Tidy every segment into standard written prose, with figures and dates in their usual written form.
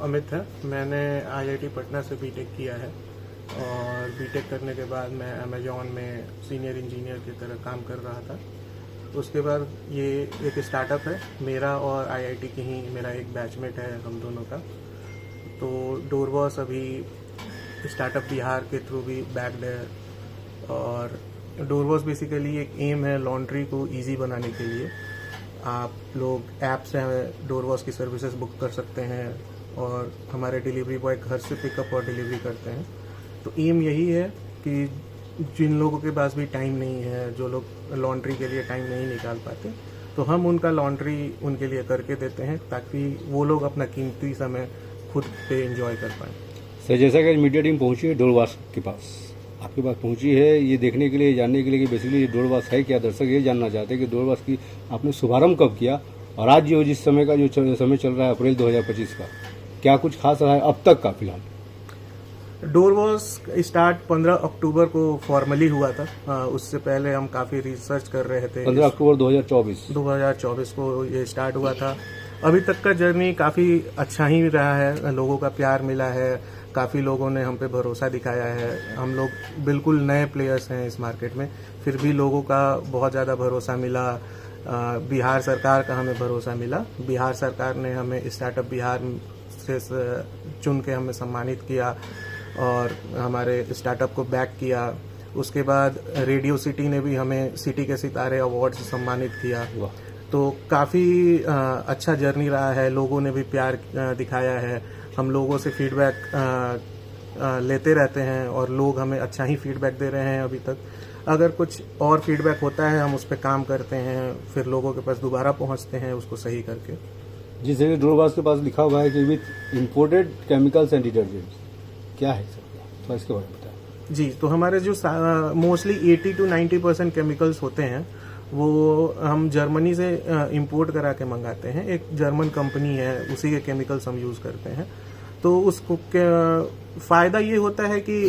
अमित है। मैंने आईआईटी पटना से बीटेक किया है और बीटेक करने के बाद मैं अमेजॉन में सीनियर इंजीनियर की तरह काम कर रहा था। उसके बाद ये एक स्टार्टअप है मेरा और आईआईटी की ही मेरा एक बैचमेट है हम दोनों का। तो डोरवॉस अभी स्टार्टअप बिहार के थ्रू भी बैक्ड है और डोरवॉस बेसिकली एक एम है लॉन्ड्री को इजी बनाने के लिए। आप लोग ऐप से डोरवॉस की सर्विसेज बुक कर सकते हैं और हमारे डिलीवरी बॉय घर से पिकअप और डिलीवरी करते हैं। तो एम यही है कि जिन लोगों के पास भी टाइम नहीं है, जो लोग लॉन्ड्री के लिए टाइम नहीं निकाल पाते, तो हम उनका लॉन्ड्री उनके लिए करके देते हैं ताकि वो लोग अपना कीमती समय खुद पे एंजॉय कर पाएँ। सर, जैसा कि मीडिया टीम पहुंची है डोरवॉस के पास, आपके पास पहुंची है ये देखने के लिए, जानने के लिए कि बेसिकली डोरवॉस है क्या। दर्शक ये जानना चाहते हैं कि डोरवॉस की आपने शुभारंभ कब किया और आज जो जिस समय का जो समय चल रहा है अप्रैल 2025 का, क्या कुछ खास रहा है अब तक का फिलहाल? डोरवॉस स्टार्ट 15 अक्टूबर को फॉर्मली हुआ था। उससे पहले हम काफ़ी रिसर्च कर रहे थे। 15 अक्टूबर 2024 को ये स्टार्ट हुआ था। अभी तक का जर्नी काफ़ी अच्छा ही रहा है। लोगों का प्यार मिला है, काफ़ी लोगों ने हम पे भरोसा दिखाया है। हम लोग बिल्कुल नए प्लेयर्स हैं इस मार्केट में, फिर भी लोगों का बहुत ज़्यादा भरोसा मिला। बिहार सरकार का हमें भरोसा मिला। बिहार सरकार ने हमें स्टार्टअप बिहार से चुन के हमें सम्मानित किया और हमारे स्टार्टअप को बैक किया। उसके बाद रेडियो सिटी ने भी हमें सिटी के सितारे अवार्ड से सम्मानित किया। तो काफ़ी अच्छा जर्नी रहा है। लोगों ने भी प्यार दिखाया है। हम लोगों से फीडबैक लेते रहते हैं और लोग हमें अच्छा ही फीडबैक दे रहे हैं अभी तक। अगर कुछ और फीडबैक होता है हम उस पर काम करते हैं, फिर लोगों के पास दोबारा पहुंचते हैं उसको सही करके। जिस डोरवॉस के पास लिखा हुआ है कि with imported chemicals and detergents, क्या है सर, तो इसके बारे में बताएं। जी, तो हमारे जो मोस्टली 80 to 90% केमिकल्स होते हैं वो हम जर्मनी से इंपोर्ट करा के मंगाते हैं। एक जर्मन कंपनी है, उसी के केमिकल्स हम यूज़ करते हैं। तो उसको फ़ायदा ये होता है कि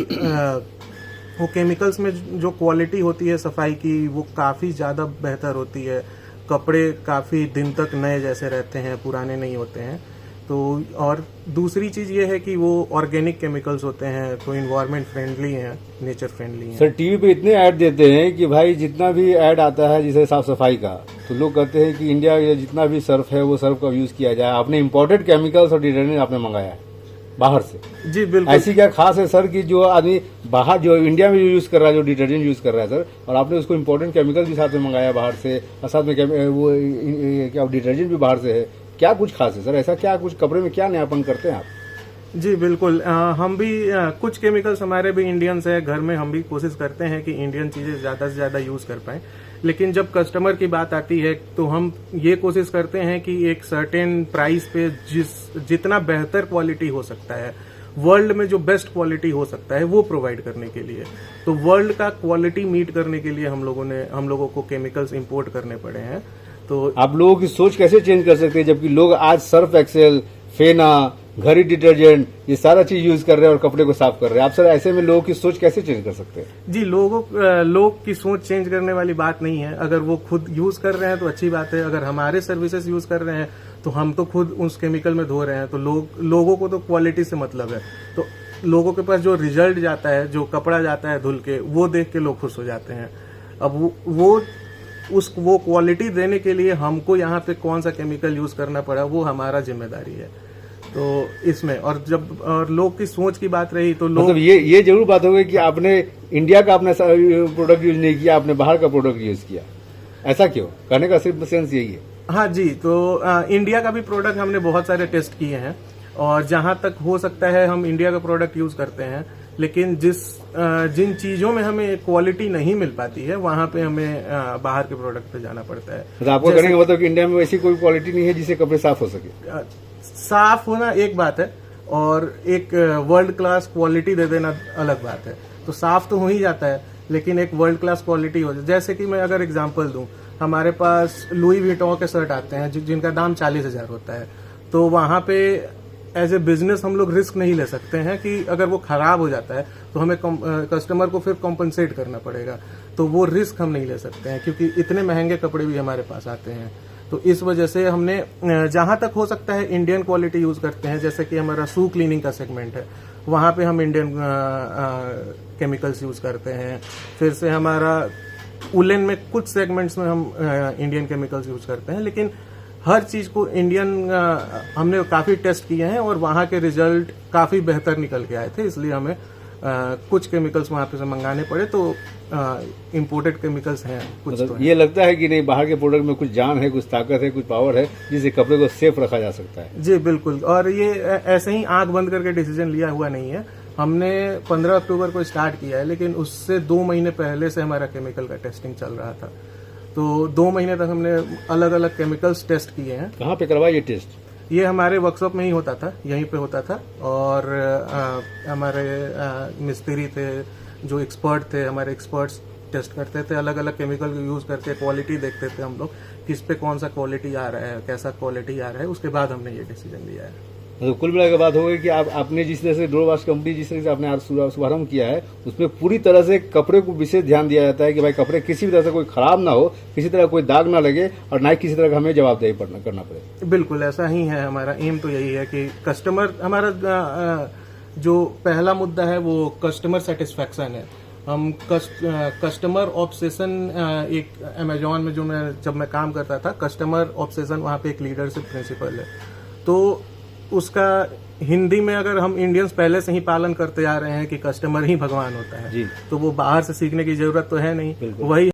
वो केमिकल्स में जो क्वालिटी होती है सफाई की, वो काफ़ी ज़्यादा बेहतर होती है। कपड़े काफ़ी दिन तक नए जैसे रहते हैं, पुराने नहीं होते हैं। तो और दूसरी चीज़ ये है कि वो ऑर्गेनिक केमिकल्स होते हैं, तो इन्वायरमेंट फ्रेंडली हैं, नेचर फ्रेंडली हैं। सर, टीवी पे इतने ऐड देते हैं कि भाई जितना भी ऐड आता है जैसे साफ सफाई का, तो लोग कहते हैं कि इंडिया का जितना भी सर्फ है वो सर्फ का यूज किया जाए। आपने इम्पोर्टेड केमिकल्स और डिटर्जेंट आपने मंगाया है बाहर से। जी बिल्कुल। ऐसी क्या खास है सर कि जो आदमी बाहर जो इंडिया में यूज कर रहा है, जो डिटर्जेंट यूज कर रहा है सर, और आपने उसको इम्पोर्टेंट केमिकल भी साथ में मंगाया बाहर से और साथ में वो क्या डिटर्जेंट भी बाहर से है, क्या कुछ खास है सर? ऐसा क्या कुछ कपड़े में क्या नयापन करते हैं आप? जी बिल्कुल। हम भी कुछ केमिकल्स हमारे भी इंडियंस है घर में। हम भी कोशिश करते हैं कि इंडियन चीज़ें ज़्यादा से ज़्यादा यूज़ कर पाएं, लेकिन जब कस्टमर की बात आती है तो हम ये कोशिश करते हैं कि एक सर्टेन प्राइस पे जितना बेहतर क्वालिटी हो सकता है, वर्ल्ड में जो बेस्ट क्वालिटी हो सकता है वो प्रोवाइड करने के लिए। तो वर्ल्ड का क्वालिटी मीट करने के लिए हम लोगों को केमिकल्स इंपोर्ट करने पड़े हैं। तो आप लोगों की सोच कैसे चेंज कर सकते हैं जबकि लोग आज सर्फ एक्सेल, फेना, घड़ी डिटर्जेंट ये सारा चीज यूज कर रहे हैं और कपड़े को साफ कर रहे हैं? आप सर ऐसे में लोगों की सोच कैसे चेंज कर सकते हैं? जी, लोग की सोच चेंज करने वाली बात नहीं है। अगर वो खुद यूज कर रहे हैं तो अच्छी बात है। अगर हमारे सर्विसेज यूज कर रहे हैं तो हम तो खुद उस केमिकल में धो रहे हैं, तो लोगों को तो क्वालिटी से मतलब है। तो लोगों के पास जो रिजल्ट जाता है, जो कपड़ा जाता है धुल के, वो देख के लोग खुश हो जाते हैं। अब वो क्वालिटी देने के लिए हमको यहाँ पे कौन सा केमिकल यूज करना पड़ा, वो हमारा जिम्मेदारी है। तो इसमें और लोग की सोच की बात रही तो लोग मतलब ये जरूर बात हो गई कि आपने इंडिया का अपना प्रोडक्ट यूज नहीं किया, आपने बाहर का प्रोडक्ट यूज किया। ऐसा क्यों? कहने का सिर्फ सेंस यही है। हाँ जी, तो इंडिया का भी प्रोडक्ट हमने बहुत सारे टेस्ट किए हैं और जहां तक हो सकता है हम इंडिया का प्रोडक्ट यूज करते हैं, लेकिन जिन चीजों में हमें क्वालिटी नहीं मिल पाती है वहां पे हमें बाहर के प्रोडक्ट पे जाना पड़ता है। तो आपको कहने का मतलब कि इंडिया में वैसी कोई क्वालिटी नहीं है जिससे कपड़े साफ हो सके? साफ होना एक बात है और एक वर्ल्ड क्लास क्वालिटी दे देना अलग बात है। तो साफ तो हो ही जाता है, लेकिन एक वर्ल्ड क्लास क्वालिटी हो जाए। जैसे कि मैं अगर एग्जांपल दूं, हमारे पास लुई विटॉन के शर्ट आते हैं जिनका दाम 40,000 होता है। तो वहां पे एज ए बिजनेस हम लोग रिस्क नहीं ले सकते हैं कि अगर वो खराब हो जाता है तो हमें कस्टमर को फिर कॉम्पनसेट करना पड़ेगा। तो वो रिस्क हम नहीं ले सकते हैं क्योंकि इतने महंगे कपड़े भी हमारे पास आते हैं। तो इस वजह से हमने जहां तक हो सकता है इंडियन क्वालिटी यूज करते हैं। जैसे कि हमारा शू क्लीनिंग का सेगमेंट है, वहां पे हम इंडियन केमिकल्स यूज करते हैं। फिर से हमारा उलन में कुछ सेगमेंट्स में हम इंडियन केमिकल्स यूज करते हैं, लेकिन हर चीज को इंडियन हमने काफी टेस्ट किए हैं और वहां के रिजल्ट काफी बेहतर निकल के आए थे। इसलिए हमें कुछ केमिकल्स वहां पे से मंगाने पड़े, तो इंपोर्टेड केमिकल्स हैं कुछ। मतलब तो ये लगता है कि नहीं, बाहर के प्रोडक्ट में कुछ जान है, कुछ ताकत है, कुछ पावर है, जिससे कपड़े को सेफ रखा जा सकता है। जी बिल्कुल। और ये ऐसे ही आंख बंद करके डिसीजन लिया हुआ नहीं है। हमने 15 अक्टूबर को स्टार्ट किया है, लेकिन उससे 2 महीने पहले से हमारा केमिकल का टेस्टिंग चल रहा था। तो 2 महीने तक हमने अलग अलग केमिकल्स टेस्ट किए हैं। कहाँ पे करवाया ये टेस्ट? ये हमारे वर्कशॉप में ही होता था, यहीं पे होता था। और हमारे मिस्त्री थे जो एक्सपर्ट थे, हमारे एक्सपर्ट्स टेस्ट करते थे, अलग अलग केमिकल यूज करके क्वालिटी देखते थे हम लोग, किस पे कौन सा क्वालिटी आ रहा है, कैसा क्वालिटी आ रहा है। उसके बाद हमने ये डिसीजन लिया है। मतलब कुल मिला के बात हो गई कि आपने जिस तरह से डोर वॉश कंपनी जिस तरह से आपने आज शुभारंभ किया है, उसमें पूरी तरह से कपड़े को विशेष ध्यान दिया जाता है कि भाई कपड़े किसी भी तरह से कोई खराब ना हो, किसी तरह कोई दाग ना लगे और ना ही किसी तरह का हमें जवाबदेही करना पड़े। बिल्कुल ऐसा ही है। हमारा एम तो यही है कि कस्टमर, हमारा जो पहला मुद्दा है वो कस्टमर सेटिस्फेक्शन है। हम कस्टमर ऑब्सेशन, एक अमेजॉन में जब मैं काम करता था, कस्टमर ऑब्सेशन वहाँ पे एक लीडरशिप प्रिंसिपल है। तो उसका हिंदी में अगर हम इंडियंस पहले से ही पालन करते आ रहे हैं कि कस्टमर ही भगवान होता है, जी। तो वो बाहर से सीखने की जरूरत तो है नहीं, वही